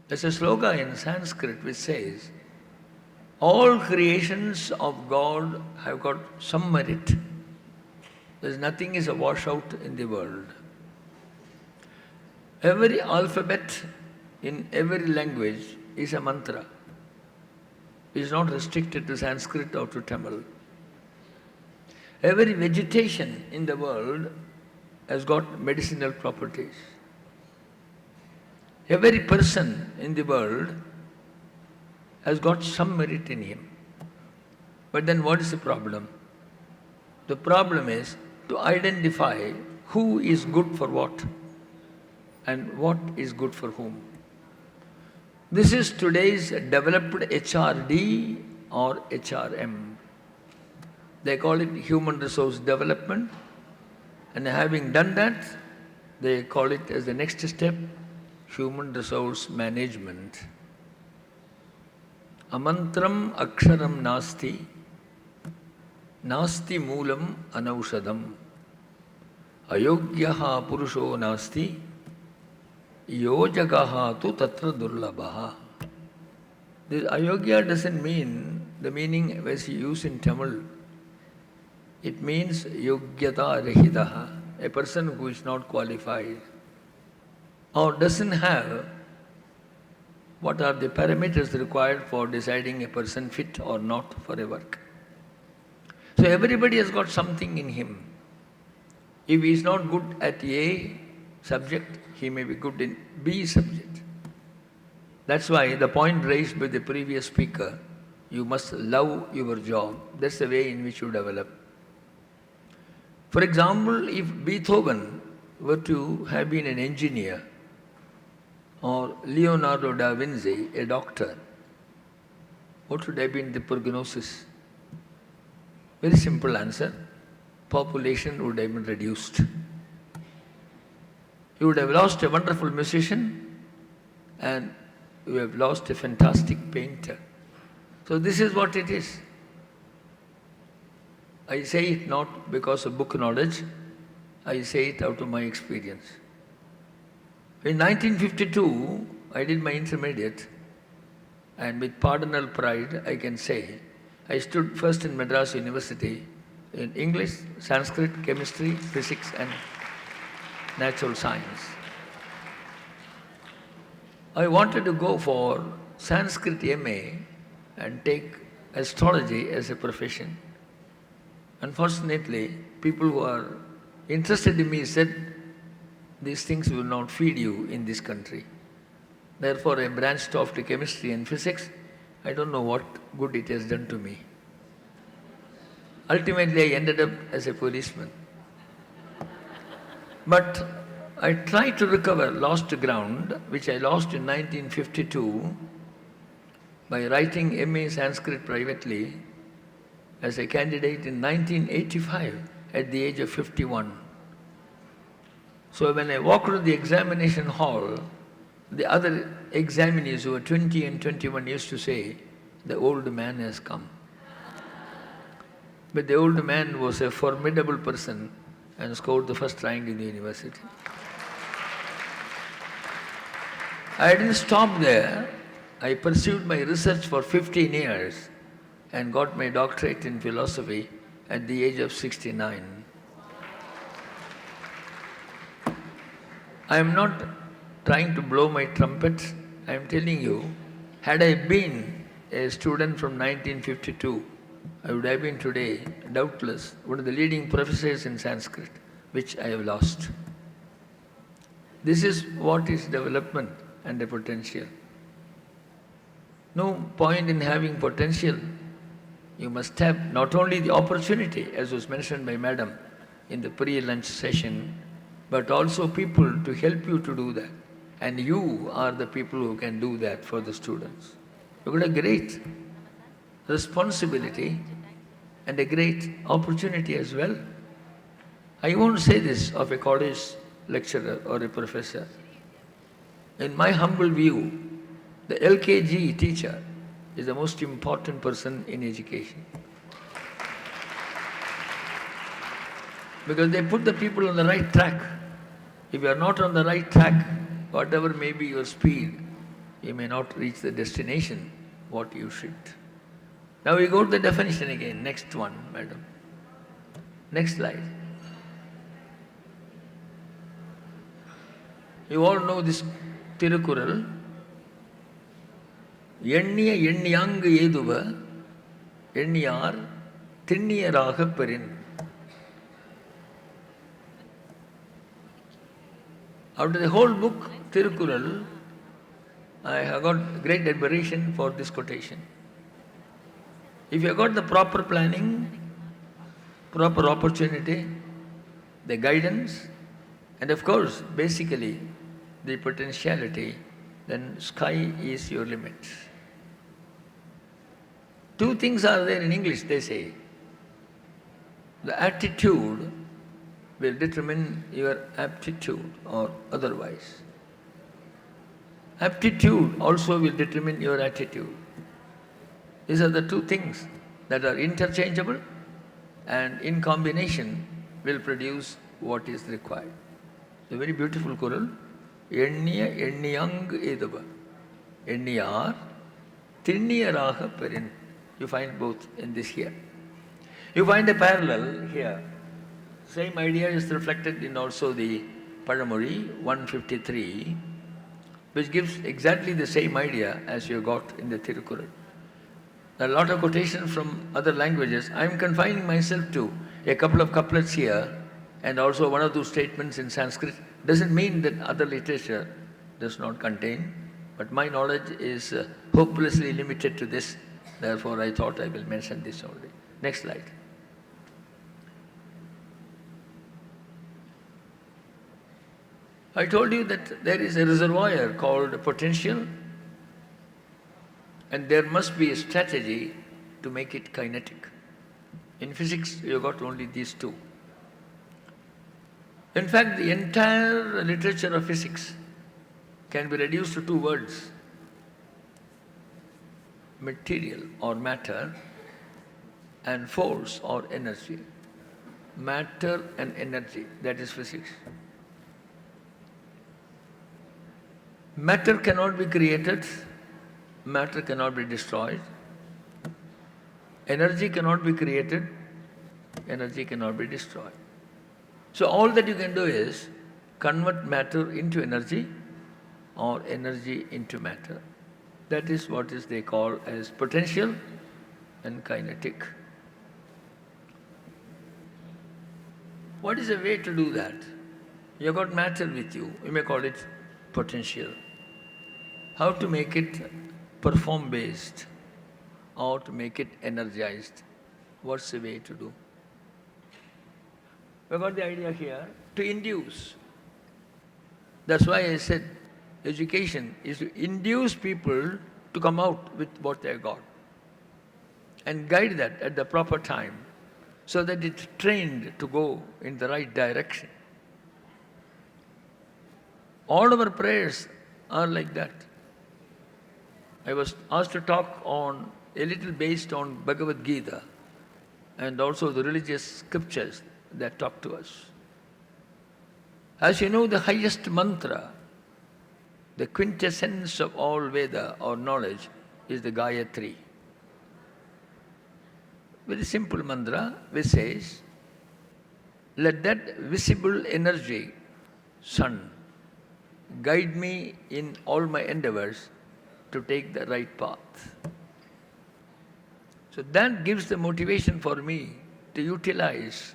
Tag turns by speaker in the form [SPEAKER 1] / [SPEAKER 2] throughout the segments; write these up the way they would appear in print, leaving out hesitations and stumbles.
[SPEAKER 1] There's a sloka in Sanskrit which says, all creations of God have got some merit. There's nothing is a washout in the world. Every alphabet in every language is a mantra. It is not restricted to Sanskrit or to Tamil. Every vegetation in the world has got medicinal properties. Every person in the world has got some merit in him. But then what is the problem? The problem is to identify who is good for what and what is good for whom. This is today's developed HRD or HRM. They call it human resource development, and having done that, they call it as the next step, human resource management. Amantram aksharam nasti, nasti moolam anaushadam, ayogyaha purusho nasti, yojagaha tu tatra durlabhaha. This ayogya doesn't mean the meaning as you use in Tamil. It means yogyata rahidaha, a person who is not qualified or doesn't have what are the parameters required for deciding a person fit or not for a work. So everybody has got something in him. If he is not good at A subject, he may be good in B subject. That's why the point raised by the previous speaker, you must love your job. That's the way in which you develop. For example, if Beethoven were to have been an engineer, or Leonardo da Vinci, a doctor, what would have been the prognosis? Very simple answer. Population would have been reduced. You would have lost a wonderful musician and you have lost a fantastic painter. So this is what it is. I say it not because of book knowledge, I say it out of my experience. In 1952, I did my intermediate, and with pardonal pride, I can say, I stood first in Madras University in English, Sanskrit, chemistry, physics, and natural science. I wanted to go for Sanskrit MA and take astrology as a profession. Unfortunately, people who are interested in me said, these things will not feed you in this country. Therefore, I branched off to chemistry and physics. I don't know what good it has done to me. Ultimately, I ended up as a policeman. But I tried to recover lost ground, which I lost in 1952, by writing MA Sanskrit privately as a candidate in 1985 at the age of 51. So when I walked to the examination hall, the other examinees who were 20 and 21 used to say, the old man has come. But the old man was a formidable person and scored the first rank in the university. I didn't stop there. I pursued my research for 15 years and got my doctorate in philosophy at the age of 69. I am not trying to blow my trumpet. I am telling you, had I been a student from 1952, I would have been today, doubtless, one of the leading professors in Sanskrit, which I have lost. This is what is development and a potential. No point in having potential. You must have not only the opportunity, as was mentioned by Madam in the pre-lunch session, but also people to help you to do that. And you are the people who can do that for the students. You've got a great responsibility and a great opportunity as well. I won't say this of a college lecturer or a professor. In my humble view, the LKG teacher is the most important person in education. Because they put the people on the right track. If you are not on the right track, whatever may be your speed, you may not reach the destination what you should. Now we go to the definition again. Next one, madam. Next slide. You all know this Tirukural. Enniya enniyangu eduva enniyar thinniyaraga perin. Out of the whole book, Tirukural, I have got great admiration for this quotation. If you have got the proper planning, proper opportunity, the guidance, and of course, basically, the potentiality, then sky is your limit. Two things are there in English, they say. The attitude will determine your aptitude or otherwise. Aptitude also will determine your attitude. These are the two things that are interchangeable and in combination will produce what is required. A very beautiful Kural. Enniya enniyang edava. Enniyar thinniyaraga perin. You find both in this here. You find a parallel here. Same idea is reflected in also the Padamuri 153, which gives exactly the same idea as you got in the Tirukural. A lot of quotations from other languages. I am confining myself to a couple of couplets here and also one of those statements in Sanskrit. Doesn't mean that other literature does not contain, but my knowledge is hopelessly limited to this. Therefore, I thought I will mention this only. Next slide. I told you that there is a reservoir called potential, and there must be a strategy to make it kinetic. In physics, you got only these two. In fact, the entire literature of physics can be reduced to two words: material or matter, and force or energy. Matter and energy, that is physics. Matter cannot be created, matter cannot be destroyed. Energy cannot be created, energy cannot be destroyed. So all that you can do is convert matter into energy or energy into matter. That is what they call as potential and kinetic. What is a way to do that? You have got matter with you, you may call it potential. How to make it perform-based or to make it energized? What's the way to do? We got the idea here to induce. That's why I said education is to induce people to come out with what they got and guide that at the proper time so that it's trained to go in the right direction. All our prayers are like that. I was asked to talk on a little based on Bhagavad Gita and also the religious scriptures that talk to us. As you know, the highest mantra, the quintessence of all Veda or knowledge is the Gayatri. Very simple mantra which says, let that visible energy, sun, guide me in all my endeavors to take the right path. So that gives the motivation for me to utilize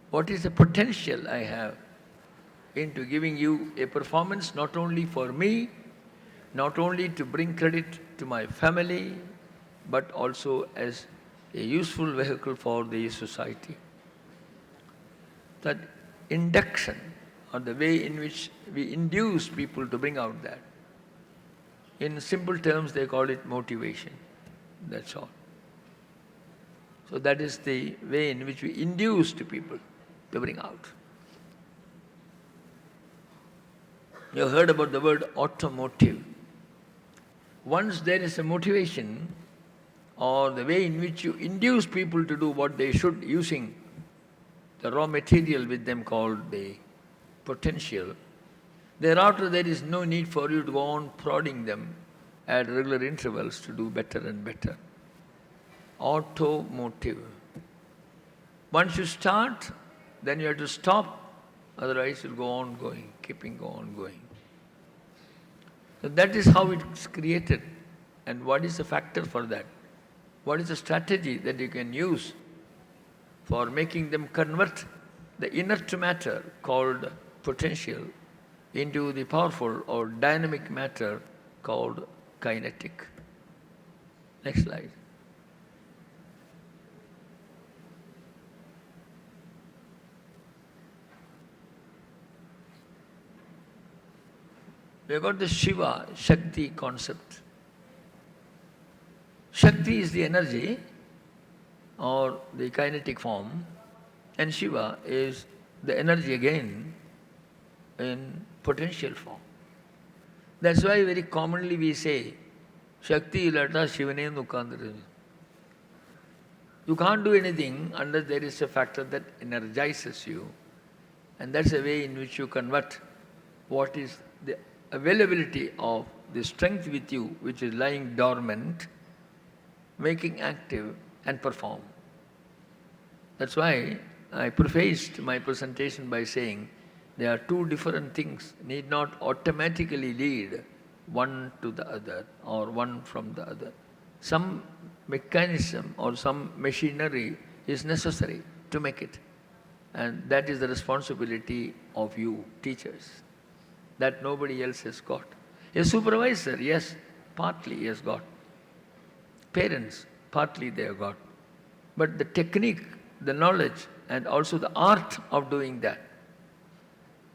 [SPEAKER 1] what is the potential I have into giving you a performance not only for me, not only to bring credit to my family, but also as a useful vehicle for the society. That induction, or the way in which we induce people to bring out that. In simple terms, they call it motivation. That's all. So that is the way in which we induce the people to bring out. You have heard about the word automotive. Once there is a motivation, or the way in which you induce people to do what they should using the raw material with them called the potential, Thereafter, there is no need for you to go on prodding them at regular intervals to do better and better. Automotive. Once you start, then you have to stop, otherwise you'll go on going, keeping on going. So that is how it's created. And what is the factor for that? What is the strategy that you can use for making them convert the inert matter called potential into the powerful or dynamic matter called kinetic? Next slide. We have got the Shiva, Shakti concept. Shakti is the energy or the kinetic form, and Shiva is the energy again in potential form. That's why very commonly we say, Shakti ilata Shivane Nukandra. You can't do anything unless there is a factor that energizes you, and that's the way in which you convert what is the availability of the strength with you, which is lying dormant, making active and perform. That's why I prefaced my presentation by saying there are two different things, need not automatically lead one to the other or one from the other. Some mechanism or some machinery is necessary to make it. And that is the responsibility of you, teachers, that nobody else has got. A supervisor, yes, partly he has got. Parents, partly they have got. But the technique, the knowledge, and also the art of doing that.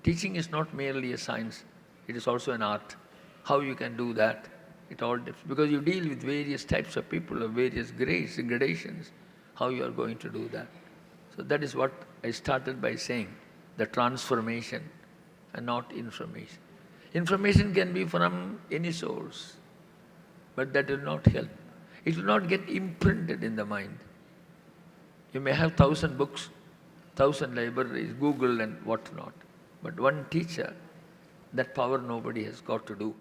[SPEAKER 1] Teaching is not merely a science, it is also an art. How you can do that, it all differs. Because you deal with various types of people of various grades and gradations, how you are going to do that. So that is what I started by saying, the transformation and not information. Information can be from any source, but that will not help. It will not get imprinted in the mind. You may have 1,000 books, 1,000 libraries, Google and whatnot, but one teacher, that power nobody has got to do.